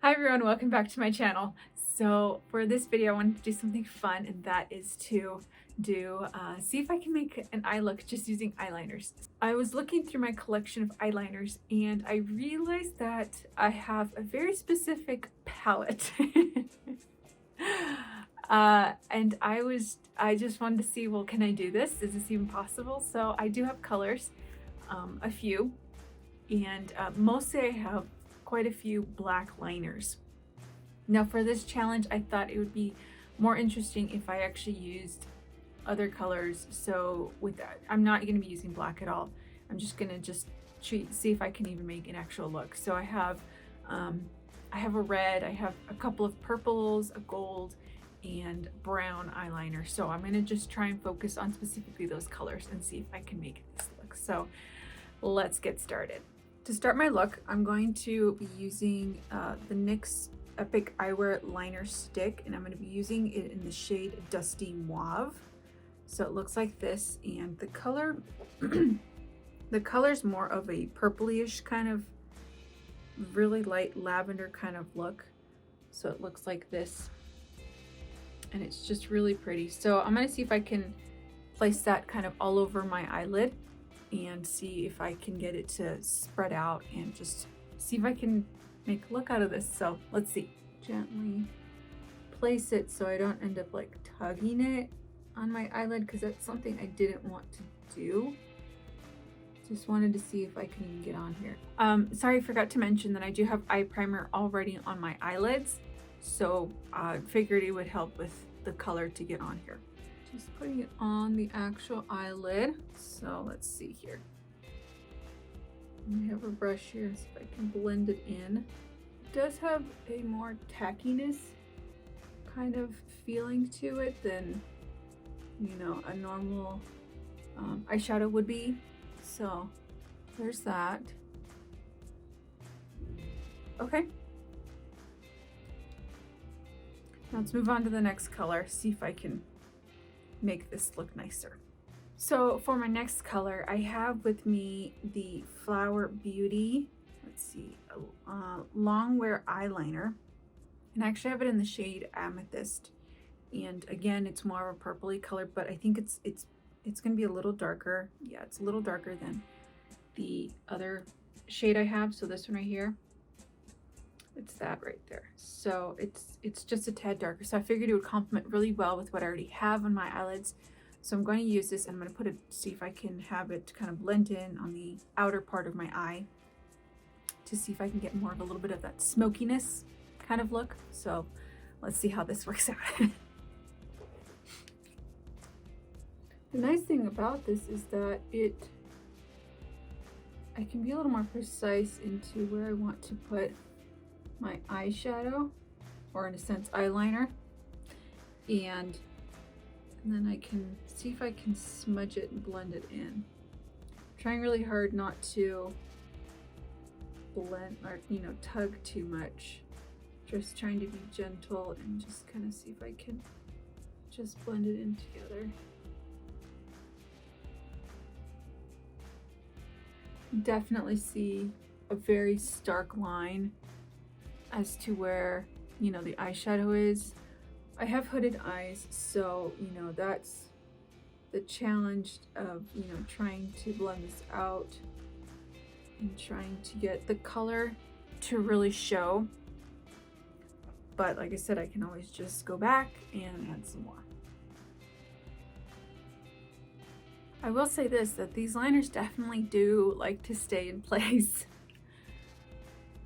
Hi everyone, welcome back to my channel. So for this video I wanted to do something fun, and that is to see if I can make an eye look just using eyeliners. I was looking through my collection of eyeliners and I realized that I have a very specific palette. And I just wanted to see, well, can I do this? Is this even possible? So I do have colors, a few, and mostly I have quite a few black liners. Now for this challenge, I thought it would be more interesting if I actually used other colors. So with that, I'm not going to be using black at all. I'm just going to see if I can even make an actual look. So I have a red, I have a couple of purples, a gold, and brown eyeliner. So I'm going to just try and focus on specifically those colors and see if I can make this look. So let's get started. To start my look, I'm going to be using the NYX Epic Eyewear Liner Stick, and I'm going to be using it in the shade Dusty Mauve. So it looks like this, and the color, the color's more of a purplyish kind of really light lavender kind of look. So it looks like this, and it's just really pretty. So I'm going to see if I can place that kind of all over my eyelid and see if I can get it to spread out and just see if I can make a look out of this. So let's see. Gently place it so I don't end up like tugging it on my eyelid, because that's something I didn't want to do. Just wanted to see if I can even get on here. Sorry, I forgot to mention that I do have eye primer already on my eyelids, so I figured it would help with the color to get on here. Just putting it on the actual eyelid. So let's see here. I have a brush here, so if I can blend it in. It does have a more tackiness kind of feeling to it than, you know, a normal eyeshadow would be. So there's that. Okay. Now let's move on to the next color, see if I can make this look nicer. So for my next color, I have with me the Flower Beauty, let's see, long wear eyeliner, and I actually have it in the shade Amethyst. And again, it's more of a purpley color, but I think it's gonna be a little darker. Yeah, it's a little darker than the other shade I have. So this one right here, it's that right there. So it's just a tad darker. So I figured it would complement really well with what I already have on my eyelids. So I'm going to use this, and I'm going to put it, see if I can have it kind of blend in on the outer part of my eye to see if I can get more of a little bit of that smokiness kind of look. So let's see how this works out. The nice thing about this is that I can be a little more precise into where I want to put my eyeshadow, or in a sense eyeliner, and then I can see if I can smudge it and blend it in. I'm trying really hard not to blend or, you know, tug too much. Just trying to be gentle and just kind of see if I can just blend it in together. Definitely see a very stark line as to where, you know, the eyeshadow is. I have hooded eyes, so, you know, that's the challenge of, you know, trying to blend this out and trying to get the color to really show. But like I said, I can always just go back and add some more. I will say this, that these liners definitely do like to stay in place.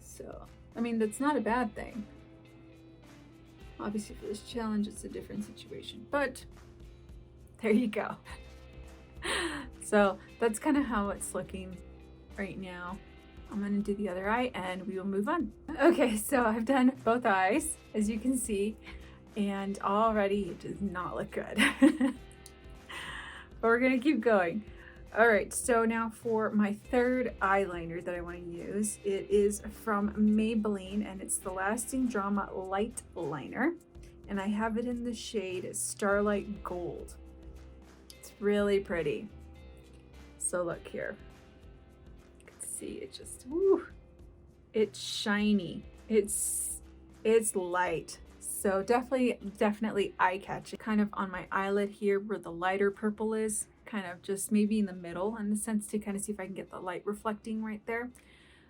So, I mean, that's not a bad thing. Obviously for this challenge, it's a different situation, but there you go. So that's kind of how it's looking right now. I'm gonna do the other eye and we will move on. Okay, so I've done both eyes, as you can see, and already it does not look good. But we're gonna keep going. All right, so now for my third eyeliner that I want to use, it is from Maybelline, and it's the Lasting Drama Light Liner, and I have it in the shade Starlight Gold. It's really pretty. So look here. You can see it just, woo, it's shiny. It's It's light. So definitely eye-catching. Kind of on my eyelid here where the lighter purple is, kind of just maybe in the middle in the sense to kind of see if I can get the light reflecting right there.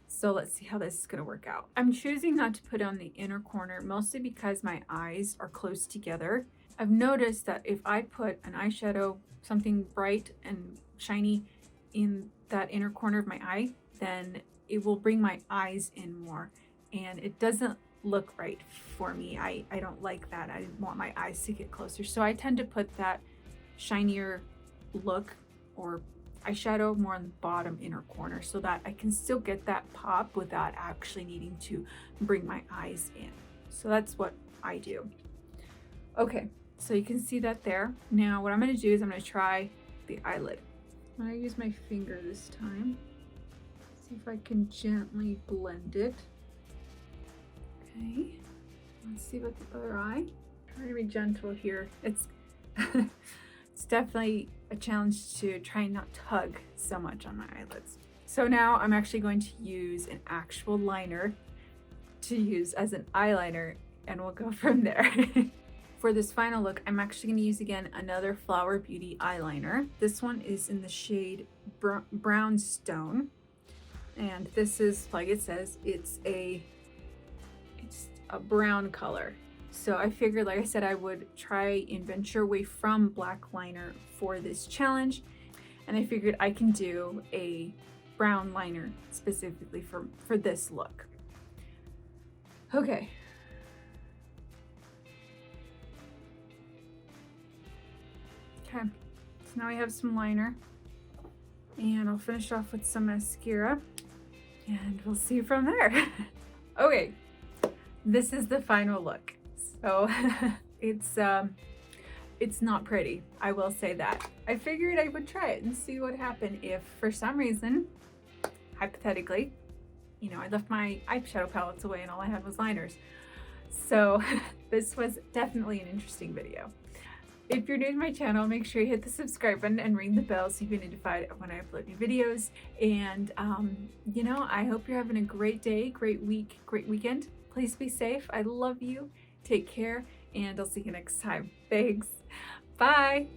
So let's see how this is going to work out. I'm choosing not to put it on the inner corner, mostly because my eyes are close together. I've noticed that if I put an eyeshadow, something bright and shiny in that inner corner of my eye, then it will bring my eyes in more, and it doesn't look right for me. I don't like that. I want my eyes to get closer. So I tend to put that shinier look or eyeshadow more on the bottom inner corner so that I can still get that pop without actually needing to bring my eyes in. So that's what I do. Okay, so you can see that there. Now what I'm going to do is I'm going to try the eyelid. I'm going to use my finger this time. See if I can gently blend it. Okay, let's see about the other eye. Try to be gentle here. It's it's definitely a challenge to try not to tug so much on my eyelids. So now I'm actually going to use an actual liner to use as an eyeliner, and we'll go from there. For this final look, I'm actually going to use again another Flower Beauty eyeliner. This one is in the shade Brownstone, and this is, like it says, it's a brown color. So I figured, like I said, I would try and venture away from black liner for this challenge, and I figured I can do a brown liner specifically for this look. Okay. Okay, so now we have some liner, and I'll finish off with some mascara, and we'll see from there. Okay, this is the final look. So it's not pretty, I will say that. I figured I would try it and see what happened if for some reason, hypothetically, you know, I left my eyeshadow palettes away and all I had was liners. So this was definitely an interesting video. If you're new to my channel, make sure you hit the subscribe button and ring the bell so you can be notified when I upload new videos. And you know, I hope you're having a great day, great week, great weekend. Please be safe. I love you. Take care, and I'll see you next time. Thanks. Bye.